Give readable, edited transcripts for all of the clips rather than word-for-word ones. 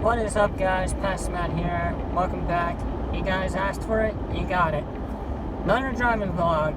What is up, guys? Past Matt here. Welcome back. You guys asked for it, you got it. Another driving vlog.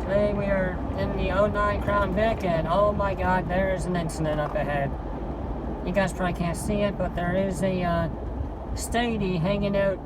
Today we are in the '09 Crown Vic, and oh my god, there is an incident up ahead. You guys probably can't see it, but there is a Stady hanging out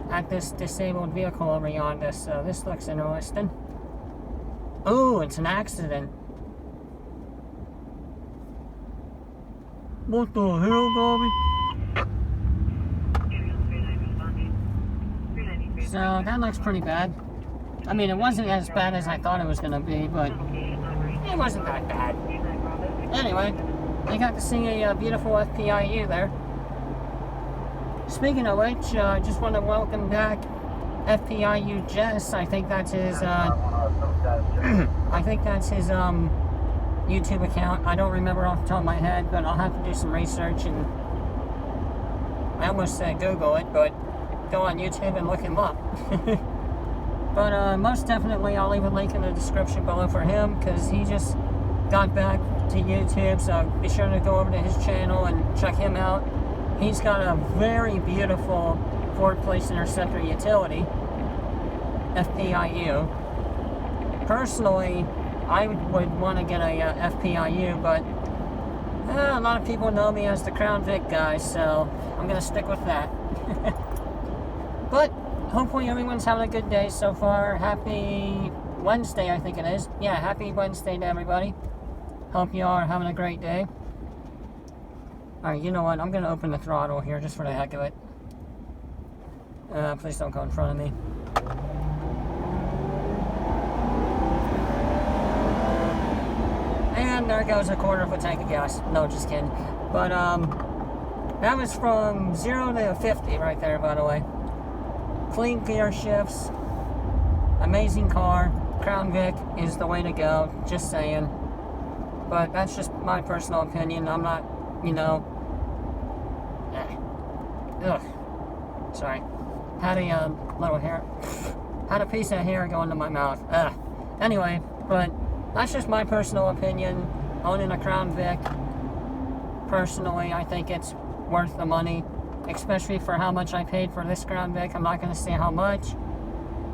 at this disabled vehicle over yonder, so this looks interesting. Ooh, it's an accident. What the hell, Bobby? So that looks pretty bad. I mean, it wasn't as bad as I thought it was going to be, but it wasn't that bad. Anyway, I got to see a beautiful FPIU there. Speaking of which, I just want to welcome back FPIU Jess. I think that's his, YouTube account. I don't remember off the top of my head, but I'll have to do some research, and I almost said Google it, but go on YouTube and look him up. But most definitely I'll leave a link in the description below for him, because he just got back to YouTube, so be sure to go over to his channel and check him out. He's got a very beautiful Ford Police Interceptor utility, FPIU. Personally, I would want to get a FPIU, but a lot of people know me as the Crown Vic guy, so I'm going to stick with that. But hopefully everyone's having a good day so far. Happy Wednesday, I think it is. Yeah, happy Wednesday to everybody. Hope you all are having a great day. Alright, you know what? I'm going to open the throttle here just for the heck of it. Please don't go in front of me. And there goes a quarter of a tank of gas. No, just kidding. But, that was from 0 to 50 right there, by the way. Clean gear shifts. Amazing car. Crown Vic is the way to go. Just saying. But that's just my personal opinion. I'm not, you know... Ugh. Sorry. Had a little hair... Had a piece of hair go into my mouth. Ugh. Anyway, but... That's just my personal opinion. Owning a Crown Vic, personally, I think it's worth the money, especially for how much I paid for this Crown Vic. I'm not going to say how much.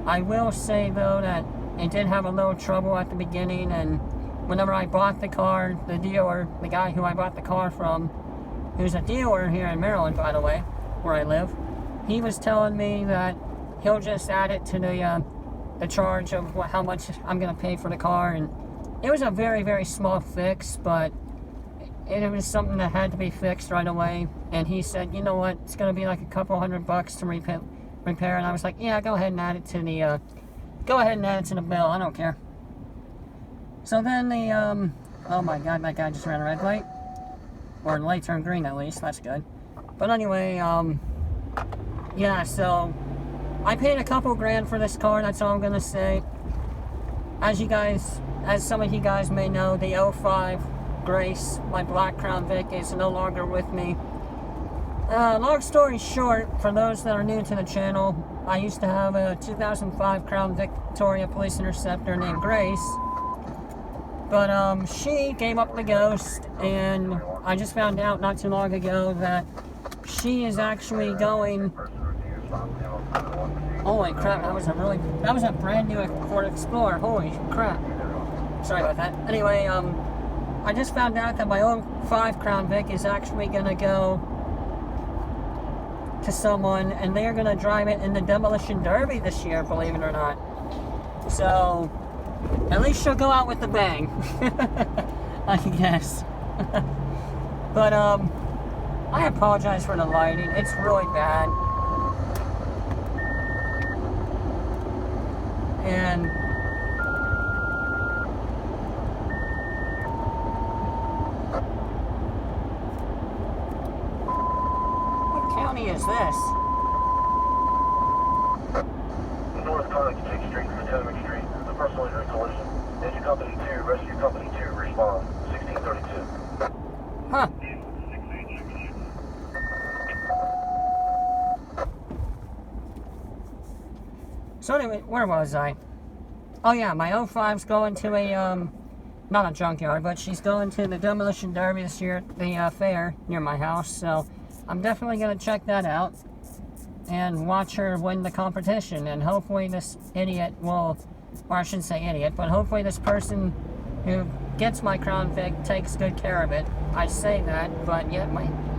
I will say, though, that it did have a little trouble at the beginning, and whenever I bought the car, the dealer, the guy who I bought the car from, who's a dealer here in Maryland, by the way, where I live, he was telling me that he'll just add it to the charge of how much I'm going to pay for the car, and it was a very, very small fix, but it was something that had to be fixed right away. And he said, you know what, it's going to be like a couple $100 to repair. And I was like, yeah, go ahead and add it to the, bill. I don't care. So then the, oh my god, that guy just ran a red light. Or the light turned green, at least. That's good. But anyway, yeah, so I paid a couple grand for this car. That's all I'm going to say. As some of you guys may know, the 05 Grace, my black Crown Vic, is no longer with me. Long story short, for those that are new to the channel, I used to have a 2005 Crown Victoria Police Interceptor named Grace. But she gave up the ghost, and I just found out not too long ago that she is actually going... Holy crap, that was a brand new Ford Explorer. Holy crap. Sorry about that. Anyway, I just found out that my 05 Crown Vic is actually going to go to someone, and they're going to drive it in the Demolition Derby this year, believe it or not. So, at least she'll go out with a bang. I guess. But, I apologize for the lighting. It's really bad. And what county is this? North Connecticut Street, Potomac Street. The personal injury collision. Engine Company 2, Rescue Company 2, respond. 1632. Huh. So anyway, where was I? Oh yeah, my 05's going to a, not a junkyard, but she's going to the Demolition Derby this year, the fair near my house, so I'm definitely going to check that out and watch her win the competition. And hopefully this idiot will, or I shouldn't say idiot, but hopefully this person who gets my Crown Vic takes good care of it. I say that, but yet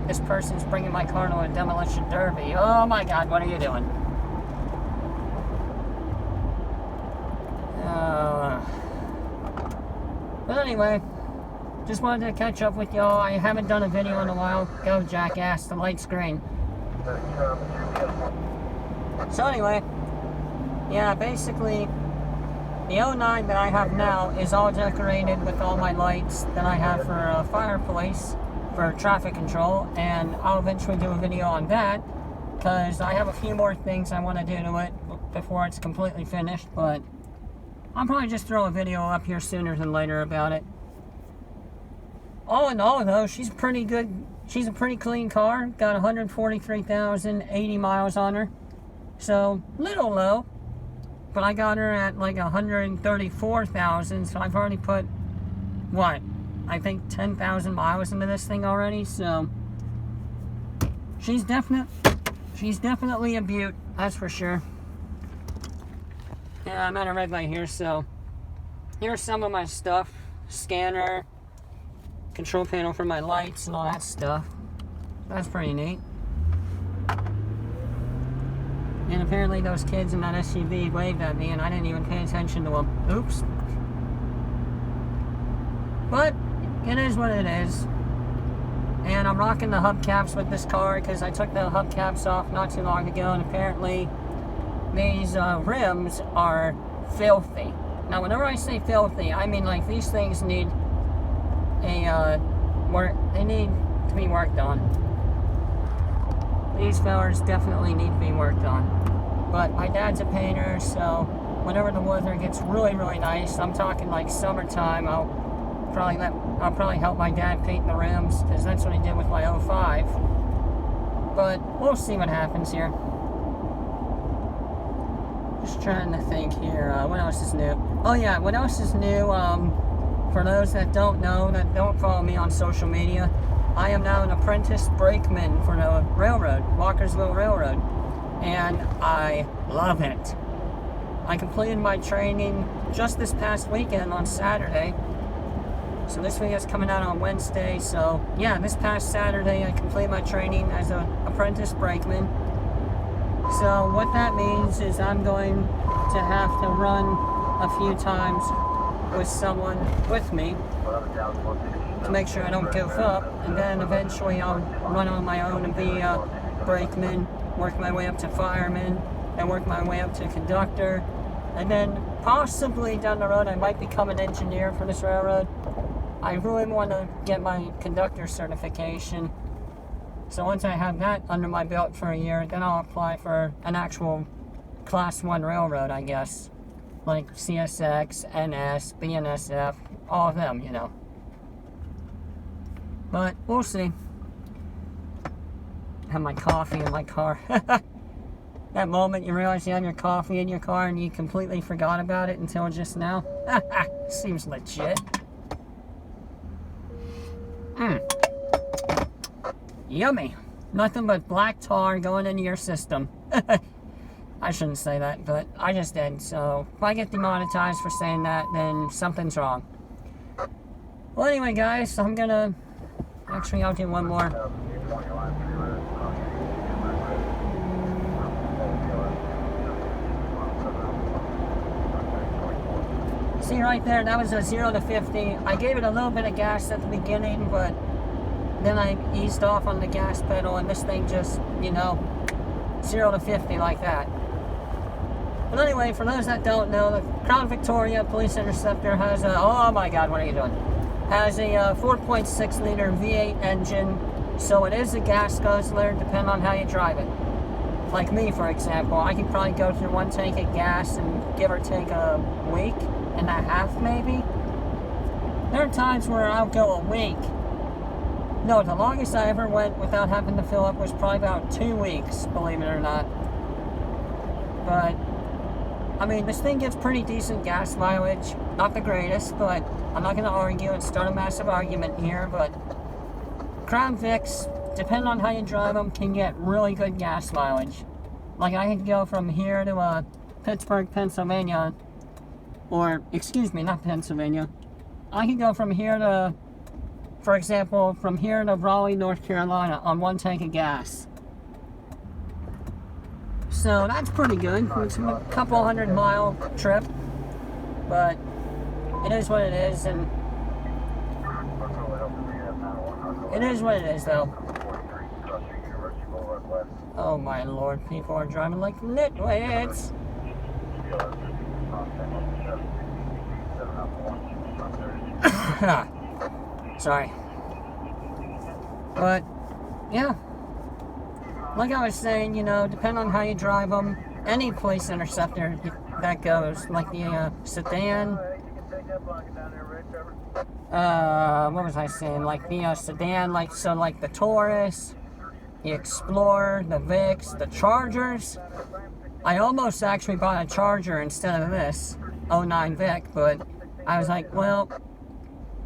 this person's bringing my car to a demolition derby. Oh my God, what are you doing? But anyway, just wanted to catch up with y'all. I haven't done a video in a while. Go, jackass, the light's green. So anyway, yeah, basically, the 09 that I have now is all decorated with all my lights that I have for fireplace, for traffic control, and I'll eventually do a video on that, because I have a few more things I want to do to it before it's completely finished, but I'll probably just throw a video up here sooner than later about it. All in all, though, she's pretty good. She's a pretty clean car. Got 143,080 miles on her. So, little low. But I got her at like 134,000. So I've already put, what? I think 10,000 miles into this thing already. So, she's definitely a beaut. That's for sure. Yeah, I'm at a red light here, so here's some of my stuff. Scanner, control panel for my lights and all that stuff. That's pretty neat. And apparently those kids in that SUV waved at me and I didn't even pay attention to them. Oops. But it is what it is. And I'm rocking the hubcaps with this car because I took the hubcaps off not too long ago, and apparently these rims are filthy. Now, whenever I say filthy, I mean like these things need they need to be worked on. These fellers definitely need to be worked on. But my dad's a painter, so whenever the weather gets really, really nice, I'm talking like summertime, I'll probably help my dad paint the rims, because that's what he did with my 05. But we'll see what happens here. Just trying to think here, what else is new? Oh yeah, what else is new, for those that don't know, that don't follow me on social media, I am now an apprentice brakeman for the railroad, Walkersville Railroad, and I love it. I completed my training just this past weekend on Saturday, so this video is coming out on Wednesday, so yeah, this past Saturday I completed my training as an apprentice brakeman. So what that means is I'm going to have to run a few times with someone with me to make sure I don't goof up, and then eventually I'll run on my own and be a brakeman, work my way up to fireman, and work my way up to conductor, and then possibly down the road I might become an engineer for this railroad. I really want to get my conductor certification. So once I have that under my belt for a year, then I'll apply for an actual Class 1 railroad, I guess. Like CSX, NS, BNSF, all of them, you know. But we'll see. Have my coffee in my car. That moment you realize you have your coffee in your car and you completely forgot about it until just now. Seems legit. Yummy. Nothing but black tar going into your system. I shouldn't say that, but I just did. So if I get demonetized for saying that, then something's wrong. Well, anyway, guys, I'm gonna... Actually, I'll do one more. See right there, that was a 0 to 50. I gave it a little bit of gas at the beginning, but then I eased off on the gas pedal and this thing just, you know, 0 to 50 like that. But anyway, for those that don't know, the Crown Victoria Police Interceptor has a, oh my God, what are you doing? Has a 4.6 liter V8 engine, so it is a gas guzzler, depending on how you drive it. Like me, for example, I could probably go through one tank of gas and give or take a week and a half, maybe. There are times where I'll go a week. No, the longest I ever went without having to fill up was probably about 2 weeks, believe it or not. But, I mean, this thing gives pretty decent gas mileage. Not the greatest, but I'm not going to argue and start a massive argument here, but Crown Vics depending on how you drive them, can get really good gas mileage. Like I could go from here to Pittsburgh, Pennsylvania, or excuse me, not Pennsylvania. I could go from here to, for example, from here to Raleigh, North Carolina on 1 tank of gas. So that's pretty good. It's a couple 100-mile trip, but it is what it is, and it is what it is, though. Oh my lord, people are driving like nitwits. Sorry. But, yeah. Like I was saying, you know, depending on how you drive them, any police interceptor that goes, like the sedan, what was I saying, like the sedan, like, so like the Taurus, the Explorer, the Vicks, the Chargers. I almost actually bought a Charger instead of this 09 Vic, but I was like, well,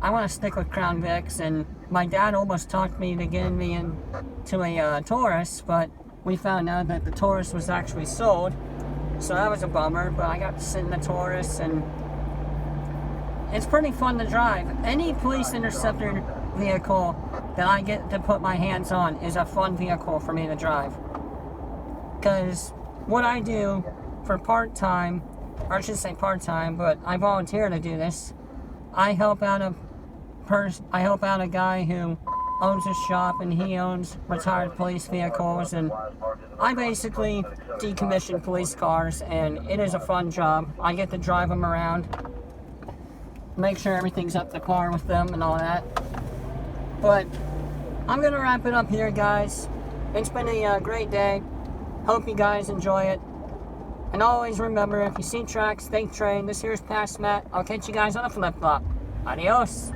I want to stick with Crown Vics, and my dad almost talked me to getting me into a Taurus, but we found out that the Taurus was actually sold, so that was a bummer. But I got to sit in the Taurus, and it's pretty fun to drive. Any police interceptor vehicle that I get to put my hands on is a fun vehicle for me to drive, because what I do for part-time, or I should say part-time, but I volunteer to do this. I help out a guy who owns a shop, and he owns retired police vehicles, and I basically decommission police cars, and it is a fun job. I get to drive them around, make sure everything's up to par with them and all that. But I'm gonna wrap it up here, guys. It's been a great day. Hope you guys enjoy it. And always remember, if you see tracks, think train. This here's Past Matt. I'll catch you guys on a flip-flop. Adios.